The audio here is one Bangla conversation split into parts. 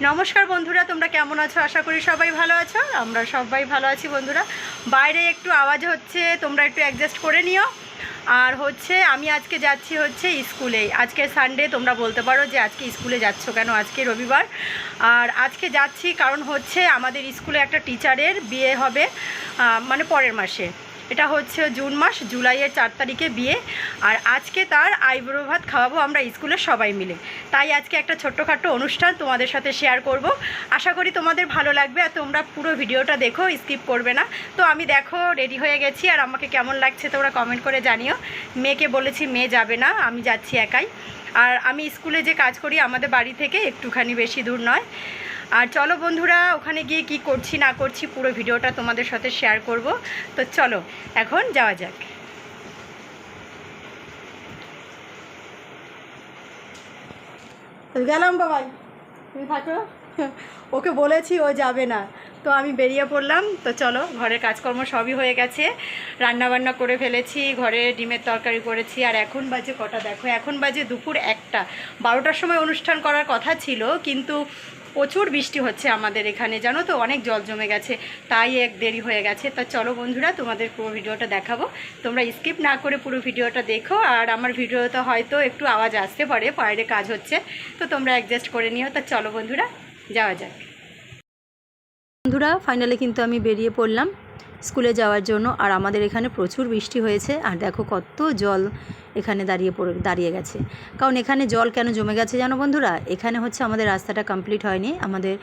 নমস্কার বন্ধুরা, তোমরা কেমন আছো? আশা করি সবাই ভালো আছো। আমরা সবাই ভালো আছি বন্ধুরা। বাইরে একটু আওয়াজ হচ্ছে, তোমরা একটু অ্যাডজাস্ট করে নিও। আর আমি আজকে যাচ্ছি স্কুলে। আজকে সানডে, তোমরা বলতে পারো যে আজকে স্কুলে যাচ্ছ কেন, আজকে রবিবার। আর আজকে যাচ্ছি কারণ আমাদের স্কুলে একটা টিচারের বিয়ে হবে, মানে পরের মাসে। এটা জুন মাস, জুলাইয়ের 4 তারিখে বিয়ে। আর আজকে তার আইব্রো ভাত খাওয়াবো আমরা স্কুলে সবাই মিলে। তাই আজকে একটা ছোট্টখাট্টো অনুষ্ঠান তোমাদের সাথে শেয়ার করব। আশা করি তোমাদের ভালো লাগবে আর তোমরা পুরো ভিডিওটা দেখো, স্কিপ করবে না। তো আমি দেখো রেডি হয়ে গেছি, আর আমাকে কেমন লাগছে তোমরা কমেন্ট করে জানিও। মেয়েকে বলেছি মেয়ে যাবে না, আমি যাচ্ছি একাই। আর আমি স্কুলে যে কাজ করি আমাদের বাড়ি থেকে একটুখানি বেশি দূর নয়। আর চলো বন্ধুরা, ওখানে গিয়ে কি করছি না করছি পুরো ভিডিওটা তোমাদের সাথে শেয়ার করব। তো চলো এখন যাওয়া যাক। গেলাম বাবাই, তুমি থাকো। ওকে বলেছি ও যাবে না, তো আমি বেরিয়ে পড়লাম। তো চলো, ঘরের কাজকর্ম সবই হয়ে গেছে, রান্নাবান্না করে ফেলেছি, ঘরে ডিমের তরকারি করেছি। আর এখন বাজে কটা দেখো, এখন বাজে দুপুর 1টা। 12টার সময় অনুষ্ঠান করার কথা ছিল, কিন্তু প্রচুর বৃষ্টি হচ্ছে আমাদের এখানে, জানো তো, অনেক জল জমে গেছে, তাই এক দেরি হয়ে গেছে। তা চলো বন্ধুরা, তোমাদের পুরো ভিডিওটা দেখাবো, তোমরা স্কিপ না করে পুরো ভিডিওটা দেখো। আর আমার ভিডিওতে হয়তো একটু আওয়াজ আসতে পারে, বাইরে কাজ হচ্ছে, তো তোমরা অ্যাডজাস্ট করে নিও। তা চলো বন্ধুরা, যাওয়া যাক। বন্ধুরা ফাইনালি কিন্তু আমি বেরিয়ে পড়লাম স্কুলে যাওয়ার জন্য। আর আমাদের এখানে প্রচুর বৃষ্টি হয়েছে, আর দেখো কত জল এখানে দাঁড়িয়ে গেছে। কারণ এখানে জল কেন জমে গেছে জানো বন্ধুরা, এখানে আমাদের রাস্তাটা কমপ্লিট হয়নি। আমাদের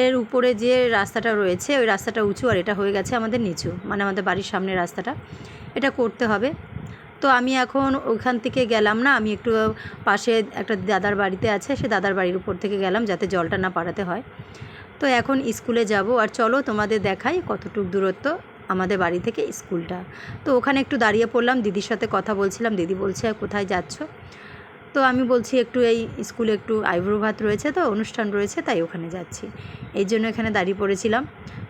এর উপরে যে রাস্তাটা রয়েছে ওই রাস্তাটা উঁচু, আর এটা হয়ে গেছে আমাদের নিচু, মানে আমাদের বাড়ির সামনের রাস্তাটা, এটা করতে হবে। তো আমি এখন ওখান থেকে গেলাম না, আমি একটু পাশে একটা দাদার বাড়িতে আছে, সে দাদার বাড়ির উপর থেকে গেলাম যাতে জলটা না পাড়াতে হয়। তো এখন স্কুলে যাব। আর চলো তোমাদের দেখাই কতটুকু দূরত্ব আমাদের বাড়ি থেকে স্কুলটা। তো ওখানে একটু দাঁড়িয়ে পড়লাম, দিদির সাথে কথা বলছিলাম। দিদি বলছে কোথায় যাচ্ছ? তো আমি বলছি একটু এই স্কুলে একটু আইব্রো ভাত রয়েছে, তো অনুষ্ঠান রয়েছে, তাই ওখানে যাচ্ছি, এই জন্য এখানে দাঁড়িয়ে পড়েছিলাম।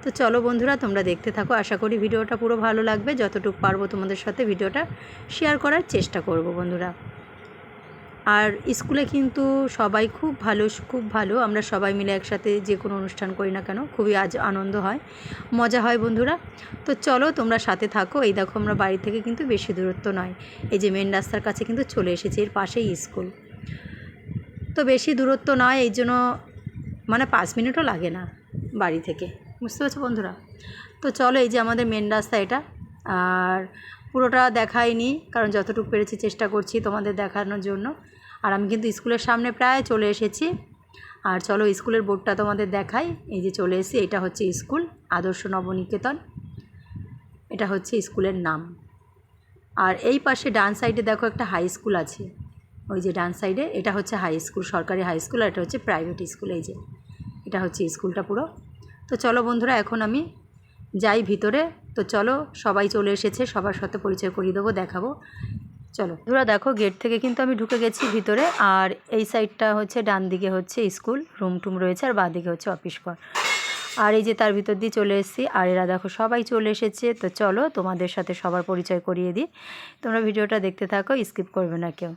তো চলো বন্ধুরা, তোমরা দেখতে থাকো, আশা করি ভিডিওটা পুরো ভালো লাগবে। যতটুকু পারবো তোমাদের সাথে ভিডিওটা শেয়ার করার চেষ্টা করব বন্ধুরা। আর স্কুলে কিন্তু সবাই খুব ভালো, আমরা সবাই মিলে একসাথে যে কোনো অনুষ্ঠান করি না কেন খুবই আনন্দ হয়, মজা হয় বন্ধুরা। তো চলো তোমরা সাথে থাকো। এই দেখো আমরা বাড়ি থেকে কিন্তু বেশি দূরত্ব নয়, এই যে মেন রাস্তার কাছে কিন্তু চলে এসেছি, এর পাশেই স্কুল। তো বেশি দূরত্ব নয়, এই জন্য মানে 5 মিনিটও লাগে না বাড়ি থেকে, বুঝতে পারছো বন্ধুরা। তো চলো, এই যে আমাদের মেন রাস্তা এটা। আর পুরোটা দেখাইনি, কারণ যতটুকু পেরেছি চেষ্টা করছি তোমাদের দেখানোর জন্য। আর আমি কিন্তু স্কুলের সামনে প্রায় চলে এসেছি। আর চলো স্কুলের বোর্ডটা তোমাদের দেখাই। এই যে চলে এসেছি, এটা স্কুল আদর্শ নবনিকেতন, এটা স্কুলের নাম। আর এই পাশে ডান সাইডে দেখো একটা হাই স্কুল আছে, ওই যে ডান সাইডে, এটা হাই স্কুল, সরকারি হাই স্কুল। আর এটা প্রাইভেট স্কুল, এই যে এটা স্কুলটা পুরো। তো চলো বন্ধুরা, এখন আমি যাই ভিতরে। তো চলো, সবাই চলে এসেছে, সবার সাথে পরিচয় করিয়ে দেবো, দেখাবো। চলো বন্ধুরা, দেখো গেট থেকে কিন্তু আমি ঢুকে গেছি ভিতরে। আর এই সাইডটা ডান দিকে স্কুল রুম টুম রয়েছে, আর বাঁ দিকে অফিস ঘর। আর এই যে তার ভিতর দিয়ে চলে এসেছি, আর এরা দেখো সবাই চলে এসেছে। তো চলো তোমাদের সাথে সবার পরিচয় করিয়ে দিই, তোমরা ভিডিওটা দেখতে থাকো, স্কিপ করবে না কেউ।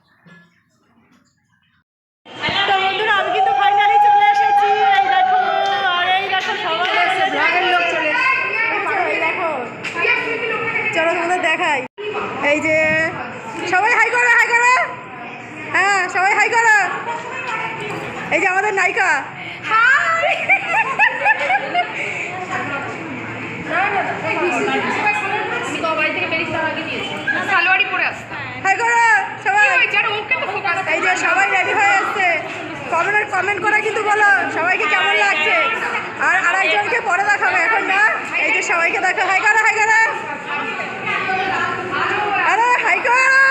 তো বন্ধুরা, আমি কিন্তু ফাইনালি চলে এসেছি, এই দেখো। আর এই দেখো সবাই এসেছে, ব্লগের লোক চলে এসেছে, এই দেখো। চলো তোমাদের দেখাই, এই যে সবাই হাই করো, হাই করো, হ্যাঁ সবাই হাই করো। এই যে আমাদের নায়িকা, হাই। হাই করো সবাই। এই যে সবাই রেডি হয়ে আসছে, কমেন্ট করে কিন্তু বলো সবাইকে কেমন লাগছে। আর আরেকজনকে পরে দেখাবে, এখন না। এই যে সবাইকে দেখো, হাই করো, হাই করো, আরে হাই করো।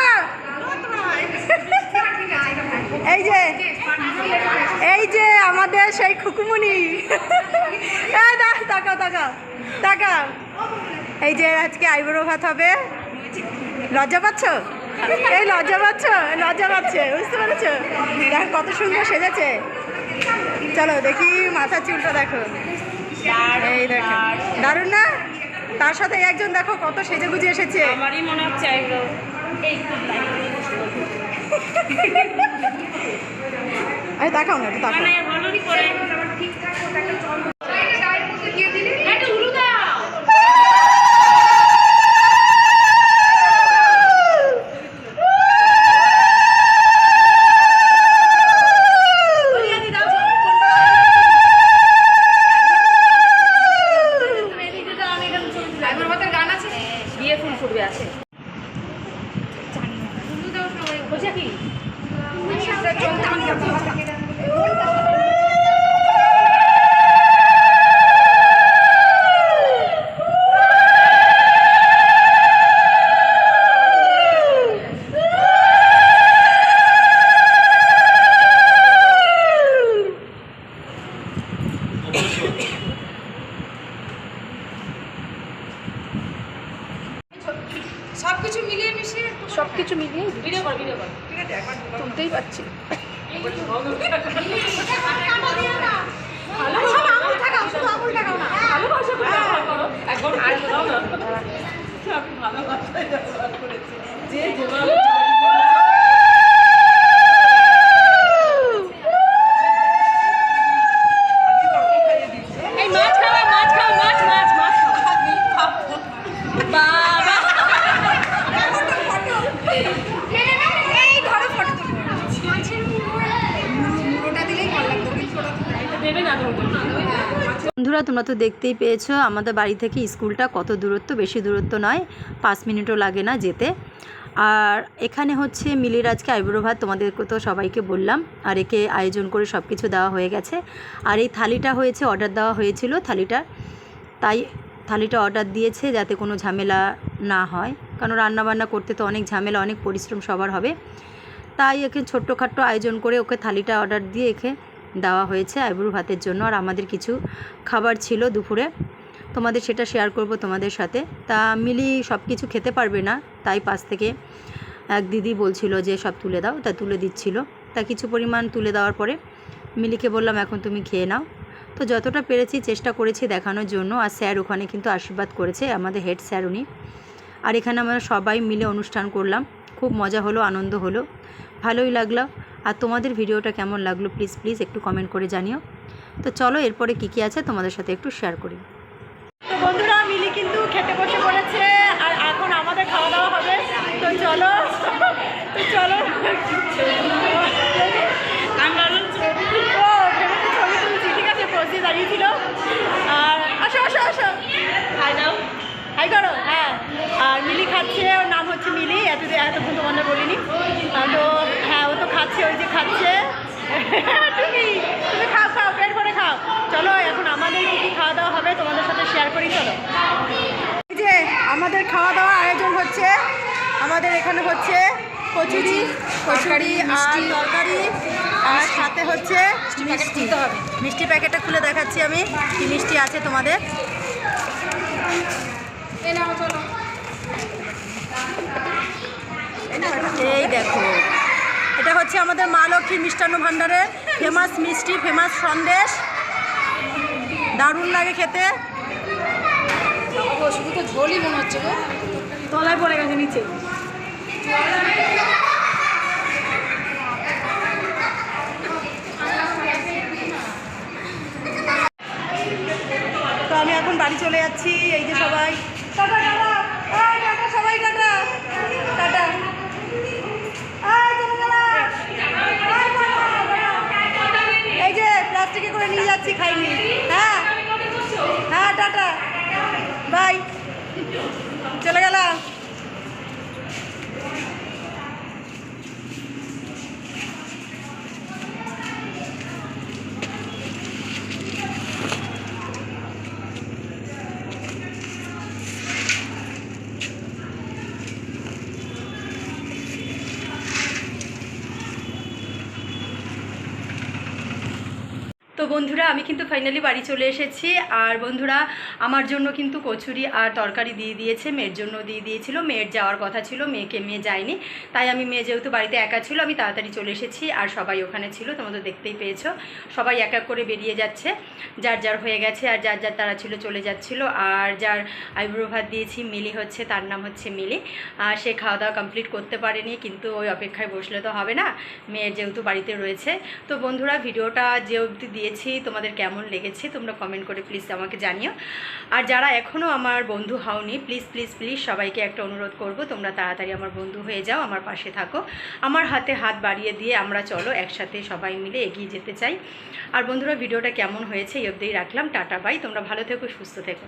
এই যে আমাদের সেই খুকুমনি, তাকাও তাকাও তাকাও। এই যে আজকে আইব্রো ভাত হবে, লজ্জা পাচ্ছ? এই লজ্জা পাচ্ছে, বুঝতে পেরেছো? দেখ কত সুন্দর সেজেছে। চলো দেখি মাথার চুলটা দেখো, এই দেখো দারুণ না? তার সাথে একজন দেখো কত সেজে গুজে এসেছে, আমারই মনে হচ্ছে আইব্রো। তাকাও না, তাকাও। সব কিছু মিলিয়ে মিশিয়ে ভিডিও কর ঠিক আছে একবার তুলতেই পারছি। বন্ধুরা তোমরা তো দেখতেই পেয়েছো আমাদের বাড়ি থেকে স্কুলটা কত দূরত্ব, বেশি দূরত্ব নয়, 5 মিনিটও লাগে না যেতে। আর এখানে হচ্ছে মিলির আজকে আইবুড়ো ভাত, তোমাদেরকে তো সবাইকে বললাম। আর একে আয়োজন করে সব কিছু দেওয়া হয়ে গেছে। আর এই থালিটা হয়েছে, অর্ডার দেওয়া হয়েছিল থালিটা, তাই থালিটা অর্ডার দিয়েছে যাতে কোনো ঝামেলা না হয়, কারণ রান্নাবান্না করতে তো অনেক ঝামেলা, অনেক পরিশ্রম সবার হবে। তাই একে ছোট্টখাট্টো আয়োজন করে ওকে থালিটা অর্ডার দিয়ে একে দেওয়া হয়েছে আইবুড়ো ভাতের জন্য। আর আমাদের কিছু খাবার ছিল দুপুরে, তোমাদের সেটা শেয়ার করব তোমাদের সাথে। তা মিলি সব কিছু খেতে পারবে না, তাই পাশ থেকে এক দিদি বলছিল যে সব তুলে দাও, তা তুলে দিচ্ছিল। তা কিছু পরিমাণ তুলে দেওয়ার পরে মিলিকে বললাম এখন তুমি খেয়ে নাও। তো যতটা পেরেছি চেষ্টা করেছি দেখানোর জন্য। আর স্যার ওখানে কিন্তু আশীর্বাদ করেছে, আমাদের হেড স্যার উনি। আর এখানে আমরা সবাই মিলে অনুষ্ঠান করলাম, খুব মজা হলো, আনন্দ হলো, ভালোই লাগলো। আর তোমাদের ভিডিওটা কেমন লাগলো প্লিজ একটু কমেন্ট করে জানিও। তো চলো এরপরে কী আছে তোমাদের সাথে একটু শেয়ার করি। তো বন্ধুরা মিলি কিন্তু খেতে বসে পড়েছে, আর এখন আমাদের খাওয়া দাওয়া হবে। তো চলো ছবি তুলছি, ঠিক আছে, পৌঁছে দাঁড়িয়েছিল। আর আসো হাই করো। হ্যাঁ, আর মিলি খাচ্ছে, ওর নাম হচ্ছে মিলি, এতক্ষণ তোমাদের বলিনি। তো হ্যাঁ, ও তো খাচ্ছে, ওই যে খাচ্ছে। তুমি খাও, পেট ভরে খাও। চলো এখন আমাদের কী খাওয়া দাওয়া হবে তোমাদের সাথে শেয়ার করি। চলো, এই যে আমাদের খাওয়া দাওয়া আয়োজন হচ্ছে। আমাদের এখানে হচ্ছে কচুরি আর তরকারি, আর সাথে হচ্ছে মিষ্টি প্যাকেটটা খুলে দেখাচ্ছি আমি কি মিষ্টি আছে তোমাদের। এই দেখো, এটা হচ্ছে আমাদের মা লক্ষ্মীর মিষ্টান্ন ভাণ্ডারের ফেমাস মিষ্টি, ফেমাস সন্দেশ, দারুণ লাগে খেতে। শুধু তো ঝোলই মনে হচ্ছে গো, তলায় পড়ে গেছে নিচে। তো আমি এখন বাড়ি চলে যাচ্ছি। এই যে সবাই টাটা, সবাই টাটা। এই যে প্লাস্টিকে করে নিয়ে যাচ্ছি, খাইনি। হ্যাঁ টাটা, বাই, চলে গেলাম। তো বন্ধুরা আমি কিন্তু ফাইনালি বাড়ি চলে এসেছি। আর বন্ধুরা আমার জন্য কিন্তু কচুরি আর তরকারি দিয়ে দিয়েছে, মেয়ের জন্য দিয়ে দিয়েছিল। মেয়ের যাওয়ার কথা ছিল, মেয়ে যায়নি, তাই আমি মেয়ে যেহেতু বাড়িতে একা ছিল আমি তাড়াতাড়ি চলে এসেছি। আর সবাই ওখানে ছিল, তোমরা তো দেখতেই পেয়েছো, সবাই এক এক করে বেরিয়ে যাচ্ছে, যার হয়ে গেছে, আর যার তারা ছিল চলে যাচ্ছিলো। আর যার আইবুড়ো ভাত দিয়েছি মিলি হচ্ছে, তার নাম হচ্ছে মিলি, আর সে খাওয়া দাওয়া কমপ্লিট করতে পারেনি, কিন্তু ওই অপেক্ষায় বসলে তো হবে না, মেয়ের যেহেতু বাড়িতে রয়েছে। তো বন্ধুরা ভিডিওটা যে অবধি দিয়েছি তোমাদের কেমন লেগেছে তোমরা কমেন্ট করে প্লিজ আমাকে জানিও। আর যারা এখনও আমার বন্ধু হওনি প্লিজ সবাইকে একটা অনুরোধ করব, তোমরা তাড়াতাড়ি আমার বন্ধু হয়ে যাও, আমার পাশে থাকো, আমার হাতে হাত বাড়িয়ে দিয়ে আমরা চলো একসাথে সবাই মিলে এগিয়ে যেতে চাই। আর বন্ধুরা ভিডিওটা কেমন হয়েছে এই অবধিই রাখলাম, টাটা বাই, তোমরা ভালো থেকো, সুস্থ থেকো।